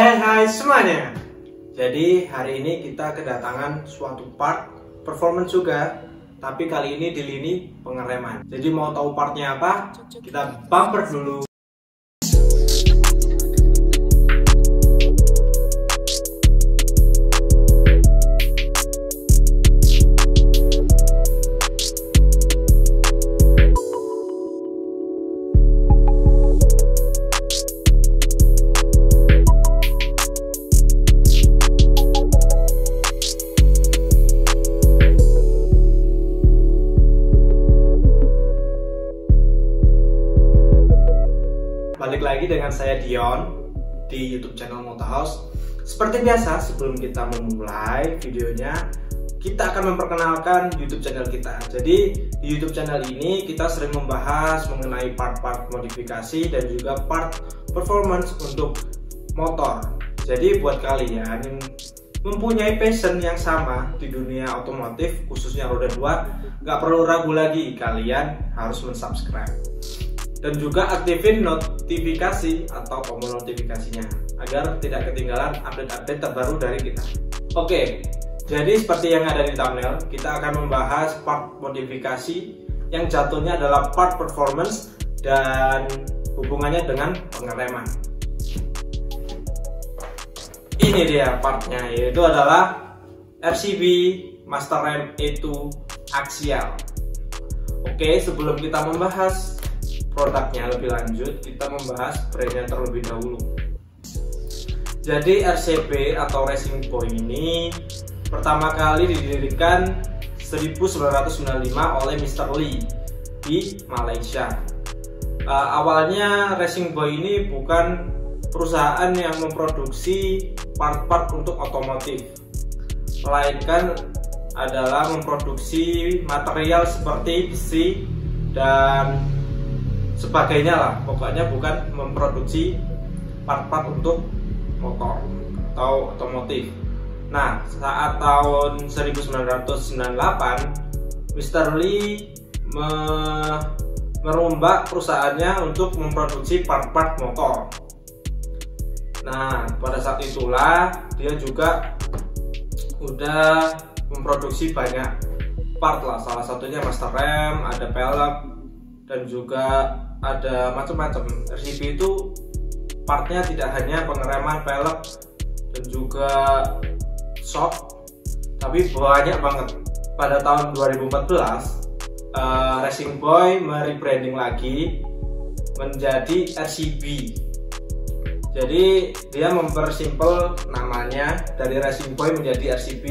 Hai semuanya. Jadi hari ini kita kedatangan suatu part performance juga, tapi kali ini di lini pengereman. Jadi mau tahu partnya apa? Kita bumper dulu. Balik lagi dengan saya Dion di YouTube channel Motohouse. Seperti biasa, sebelum kita memulai videonya, kita akan memperkenalkan YouTube channel kita. Jadi di YouTube channel ini kita sering membahas mengenai part-part modifikasi dan juga part performance untuk motor. Jadi buat kalian yang mempunyai passion yang sama di dunia otomotif, khususnya roda 2, nggak perlu ragu lagi, kalian harus mensubscribe. Dan juga aktifin notifikasi atau tombol notifikasinya agar tidak ketinggalan update-update terbaru dari kita. Oke, jadi seperti yang ada di thumbnail, kita akan membahas part modifikasi yang jatuhnya adalah part performance dan hubungannya dengan pengereman. Ini dia partnya, yaitu adalah RCB Master Rem E2 Axial. Oke, sebelum kita membahas produknya lebih lanjut, kita membahas brandnya terlebih dahulu. Jadi RCB atau Racing Boy ini pertama kali didirikan 1995 oleh Mr. Lee di Malaysia. Awalnya Racing Boy ini bukan perusahaan yang memproduksi part-part untuk otomotif, melainkan adalah memproduksi material seperti besi dan sebagainya lah, pokoknya bukan memproduksi part-part untuk motor atau otomotif. Nah, saat tahun 1998 Mr. Lee merombak perusahaannya untuk memproduksi part-part motor. Nah, pada saat itulah dia juga udah memproduksi banyak part lah, salah satunya master rem, ada pelek, dan juga ada macam-macam. RCB itu partnya tidak hanya pengereman, pelek, dan juga shock, tapi banyak banget. Pada tahun 2014 Racing Boy merebranding lagi menjadi RCB. Jadi dia mempersimpel namanya dari Racing Boy menjadi RCB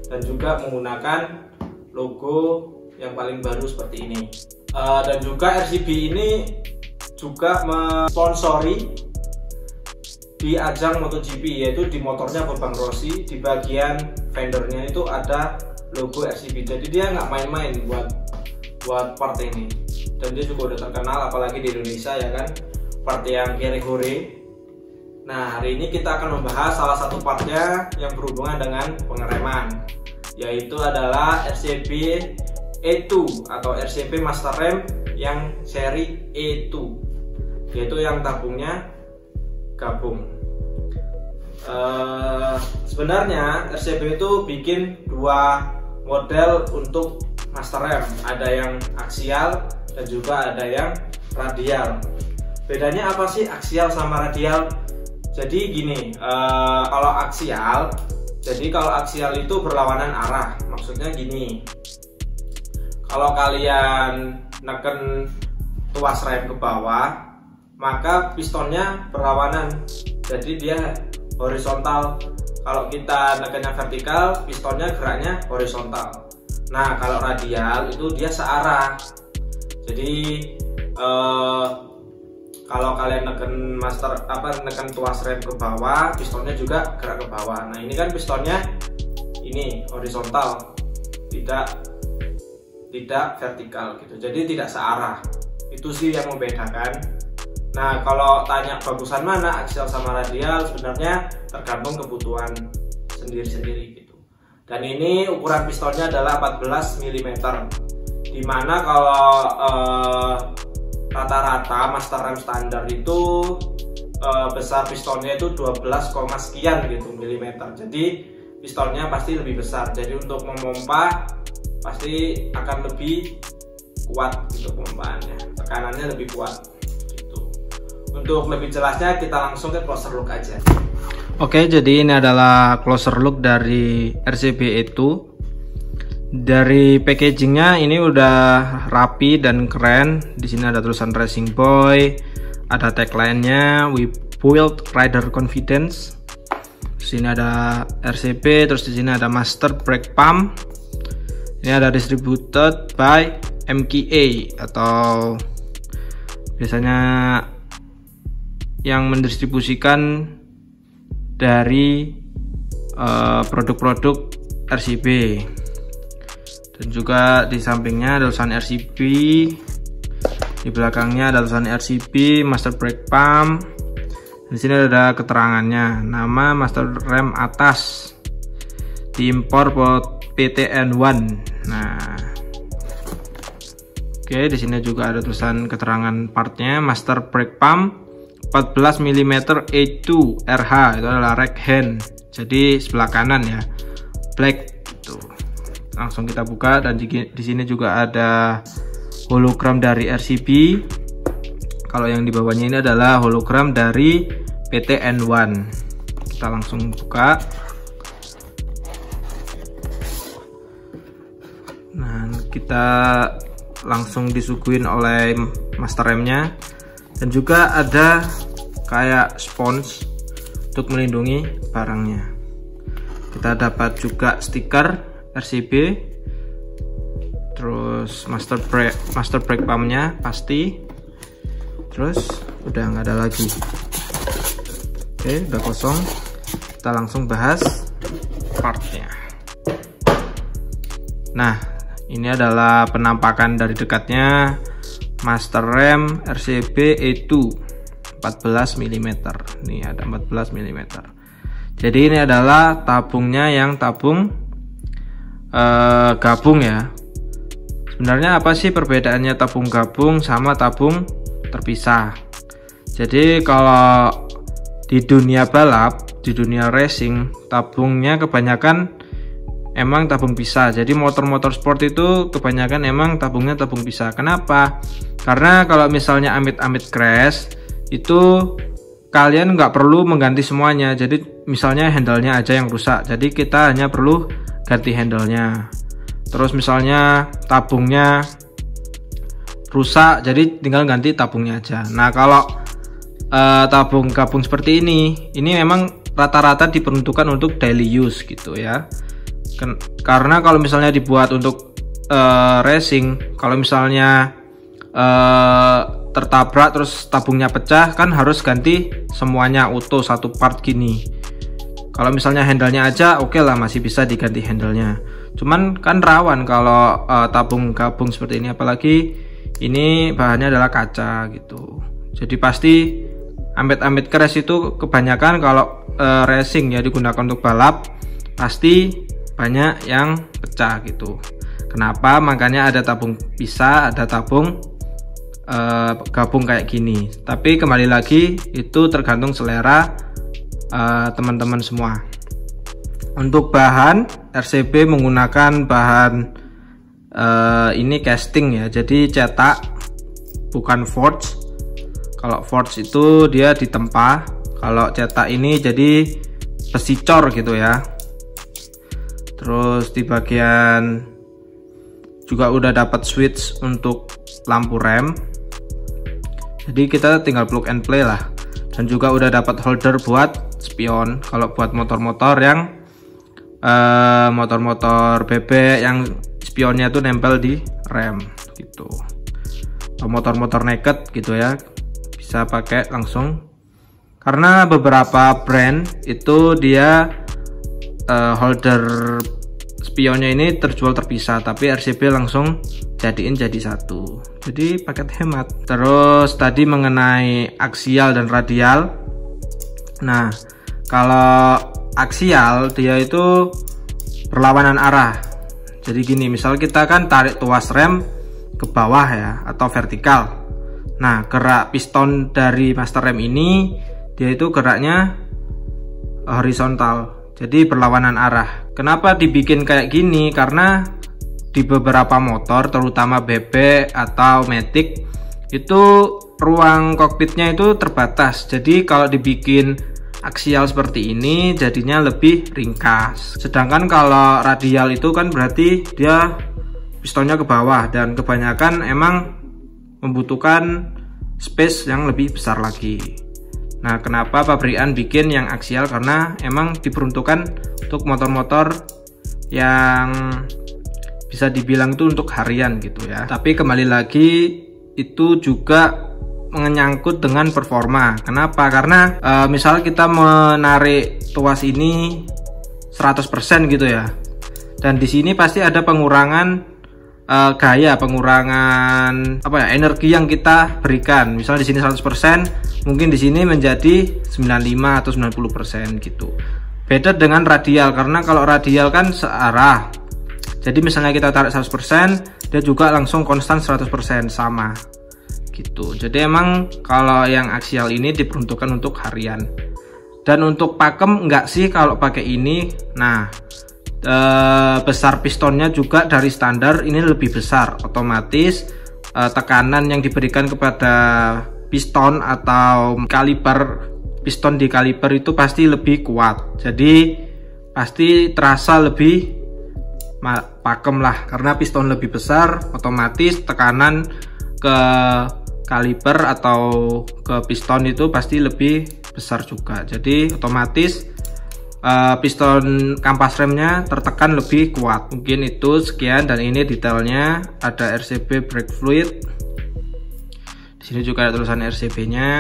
dan juga menggunakan logo yang paling baru seperti ini. Dan juga RCB ini juga mensponsori di ajang MotoGP, yaitu di motornya Bambang Rossi, di bagian fendernya itu ada logo RCB. Jadi dia nggak main-main buat part ini, dan dia juga udah terkenal apalagi di Indonesia ya kan, part yang kere-hore. Nah, hari ini kita akan membahas salah satu partnya yang berhubungan dengan pengereman, yaitu adalah RCB E2 atau RCB Master Rem yang seri E2, yaitu yang tabungnya gabung. Sebenarnya RCB itu bikin dua model untuk Master Rem, ada yang aksial dan juga ada yang radial. Bedanya apa sih aksial sama radial? Jadi gini, kalau aksial itu berlawanan arah. Maksudnya gini, kalau kalian neken tuas rem ke bawah, maka pistonnya berlawanan, jadi dia horizontal. Kalau kita nekennya vertikal, pistonnya geraknya horizontal. Nah, kalau radial itu dia searah. Jadi kalau kalian neken tuas rem ke bawah, pistonnya juga gerak ke bawah. Nah, ini kan pistonnya ini horizontal, tidak vertikal gitu, jadi tidak searah. Itu sih yang membedakan. Nah, kalau tanya bagusan mana aksial sama radial, sebenarnya tergantung kebutuhan sendiri-sendiri gitu. Dan ini ukuran pistonnya adalah 14 mm. dimana kalau rata-rata master rem standar itu besar pistonnya itu 12, sekian gitu milimeter. Jadi pistonnya pasti lebih besar. Jadi untuk memompa pasti akan lebih kuat gitu pompaannya, tekanannya lebih kuat gitu. Untuk lebih jelasnya kita langsung ke closer look aja. Oke, jadi ini adalah closer look dari RCB E2. Dari packagingnya ini udah rapi dan keren. Di sini ada tulisan Racing Boy, ada tagline-nya We Build Rider Confidence. Di sini ada RCB, terus di sini ada Master Brake Pump. Ini ada distributed by MKA, atau biasanya yang mendistribusikan dari produk-produk RCB. Dan juga di sampingnya ada tulisan RCB, di belakangnya ada tulisan RCB Master Brake Pump. Di sini ada keterangannya, nama master rem atas diimpor PTN1. Nah, oke, di sini juga ada tulisan keterangan partnya, Master Brake Pump 14 mm A2 RH, itu adalah rack hand, jadi sebelah kanan ya, black. Langsung kita buka, dan di sini juga ada hologram dari RCB. Kalau yang di bawahnya ini adalah hologram dari PTN1. Kita langsung buka. Nah, kita langsung disuguhin oleh master remnya, dan juga ada kayak spons untuk melindungi barangnya. Kita dapat juga stiker RCB, terus master brake pumpnya pasti, terus udah nggak ada lagi. Oke, udah kosong. Kita langsung bahas partnya. Nah, ini adalah penampakan dari dekatnya master rem RCB E2 14 mm. Nih ada 14 mm. Jadi ini adalah tabungnya, yang tabung gabung ya. Sebenarnya apa sih perbedaannya tabung gabung sama tabung terpisah? Jadi kalau di dunia balap, di dunia racing, tabungnya kebanyakan emang tabung pisah. Jadi motor-motor sport itu kebanyakan emang tabungnya tabung pisah. Kenapa? Karena kalau misalnya amit-amit crash, itu kalian nggak perlu mengganti semuanya. Jadi misalnya handle-nya aja yang rusak, jadi kita hanya perlu ganti handle-nya. Terus misalnya tabungnya rusak, jadi tinggal ganti tabungnya aja. Nah, kalau tabung gabung seperti ini memang rata-rata diperuntukkan untuk daily use gitu ya. Karena kalau misalnya dibuat untuk racing, kalau misalnya tertabrak terus tabungnya pecah, kan harus ganti semuanya utuh satu part gini. Kalau misalnya handle-nya aja, oke lah, masih bisa diganti handle-nya. Cuman kan rawan kalau tabung gabung seperti ini, apalagi ini bahannya adalah kaca gitu. Jadi pasti amit-amit crash itu kebanyakan kalau racing ya, digunakan untuk balap, pasti banyak yang pecah gitu. Kenapa? Makanya ada tabung pisah, ada tabung gabung kayak gini. Tapi kembali lagi, itu tergantung selera teman-teman semua. Untuk bahan, RCB menggunakan bahan ini casting ya, jadi cetak, bukan forge. Kalau forge itu dia ditempa, kalau cetak ini jadi besi cor gitu ya. Terus di bagian juga udah dapat switch untuk lampu rem, jadi kita tinggal plug and play lah. Dan juga udah dapat holder buat spion, kalau buat motor-motor yang motor-motor bebek yang spionnya tuh nempel di rem gitu, atau motor-motor naked gitu ya, bisa pakai langsung. Karena beberapa brand itu dia holder spionnya ini terjual terpisah, tapi RCB langsung jadiin jadi satu, jadi paket hemat. Terus tadi mengenai aksial dan radial. Nah, kalau aksial dia itu berlawanan arah. Jadi gini, misal kita kan tarik tuas rem ke bawah ya, atau vertikal. Nah, gerak piston dari master rem ini dia itu geraknya horizontal, jadi berlawanan arah. Kenapa dibikin kayak gini? Karena di beberapa motor, terutama bebek atau matic, itu ruang kokpitnya itu terbatas. Jadi kalau dibikin aksial seperti ini jadinya lebih ringkas. Sedangkan kalau radial itu kan berarti dia pistonnya ke bawah, dan kebanyakan emang membutuhkan space yang lebih besar lagi. Nah, kenapa pabrikan bikin yang aksial? Karena emang diperuntukkan untuk motor-motor yang bisa dibilang itu untuk harian gitu ya. Tapi kembali lagi itu juga menyangkut dengan performa. Kenapa? Karena misal kita menarik tuas ini 100% gitu ya, dan di sini pasti ada pengurangan gaya, pengurangan energi yang kita berikan. Misal di sini 100%, mungkin di sini menjadi 95 atau 90% gitu. Beda dengan radial, karena kalau radial kan searah. Jadi misalnya kita tarik 100%, dia juga langsung konstan 100% sama gitu. Jadi emang kalau yang aksial ini diperuntukkan untuk harian. Dan untuk pakem enggak sih kalau pakai ini. Nah, besar pistonnya juga dari standar ini lebih besar. Otomatis tekanan yang diberikan kepada piston atau kaliper, piston di kaliper itu pasti lebih kuat. Jadi pasti terasa lebih pakem lah, karena piston lebih besar, otomatis tekanan ke kaliper atau ke piston itu pasti lebih besar juga. Jadi otomatis piston kampas remnya tertekan lebih kuat. Mungkin itu sekian, dan ini detailnya. Ada RCB brake fluid. Di sini juga ada tulisan RCB-nya.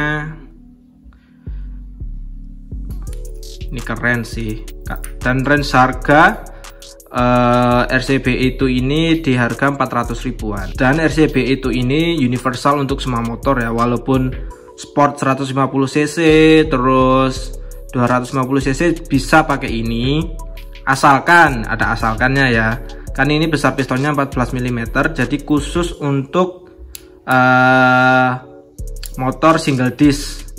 Ini keren sih. Dan range harga RCB itu ini di harga 400 ribuan. Dan RCB itu ini universal untuk semua motor ya, walaupun sport 150 cc terus 250 cc bisa pakai ini, asalkan ada asalkannya ya. Kan ini besar pistonnya 14 mm, jadi khusus untuk motor single disc,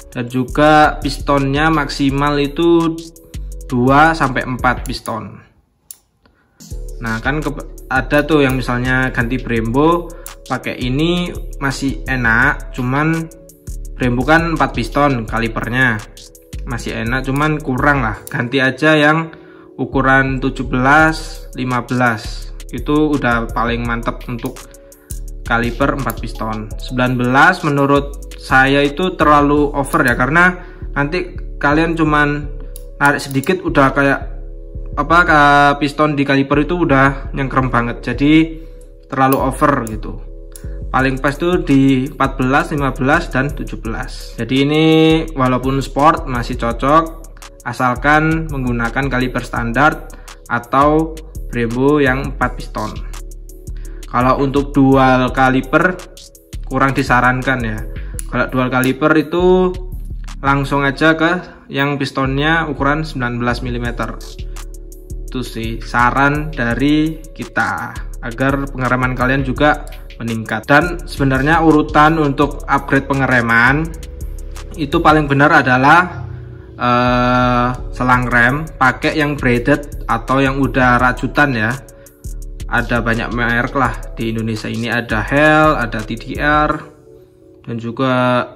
dan juga pistonnya maksimal itu 2-4 piston. Nah, kan ada tuh yang misalnya ganti Brembo pakai ini masih enak, cuman Brembo kan 4 piston kalipernya, masih enak, cuman kurang lah. Ganti aja yang ukuran 17-15, itu udah paling mantap untuk kaliper 4 piston. 19 menurut saya itu terlalu over ya, karena nanti kalian cuman narik sedikit udah kayak piston di kaliper itu udah nyengkrem banget, jadi terlalu over gitu. Paling pas tuh di 14, 15, dan 17. Jadi ini walaupun sport masih cocok, asalkan menggunakan kaliper standar atau Brembo yang 4 piston. Kalau untuk dual kaliper kurang disarankan ya. Kalau dual kaliper itu langsung aja ke yang pistonnya ukuran 19 mm. Itu sih saran dari kita, agar pengereman kalian juga meningkat. Dan sebenarnya urutan untuk upgrade pengereman itu paling benar adalah selang rem pakai yang braided atau yang udah rajutan ya. Ada banyak merek lah di Indonesia ini, ada Hell, ada TDR, dan juga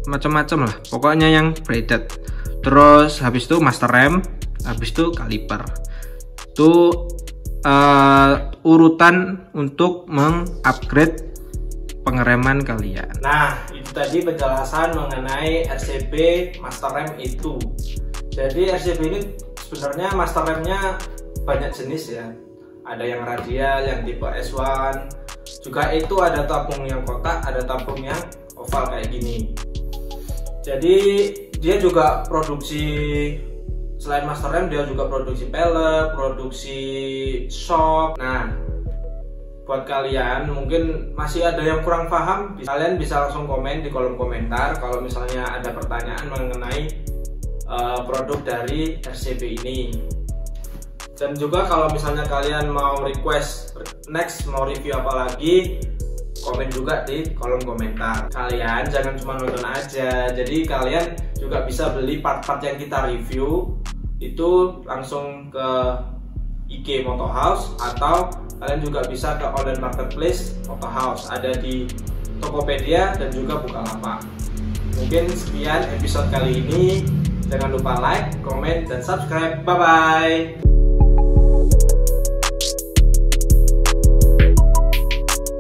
macam-macam lah, pokoknya yang braided. Terus habis itu master rem, habis itu kaliper. Itu urutan untuk mengupgrade pengereman kalian. Nah, itu tadi penjelasan mengenai RCB master rem itu. Jadi RCB ini sebenarnya master remnya banyak jenis ya. Ada yang radial, yang tipe S1, juga itu ada tabung yang kotak, ada tabung yang oval kayak gini. Jadi dia juga produksi, selain master rem dia juga produksi pelek, produksi shock. Nah, buat kalian mungkin masih ada yang kurang paham, kalian bisa langsung komen di kolom komentar kalau misalnya ada pertanyaan mengenai produk dari RCB ini. Dan juga kalau misalnya kalian mau request next mau review apa lagi, komen juga di kolom komentar. Kalian jangan cuma nonton aja, jadi kalian juga bisa beli part-part yang kita review itu langsung ke IG Motohouse, atau kalian juga bisa ke online marketplace Motohouse, ada di Tokopedia dan juga Bukalapak. Mungkin sekian episode kali ini. Jangan lupa like, komen, dan subscribe. Bye bye.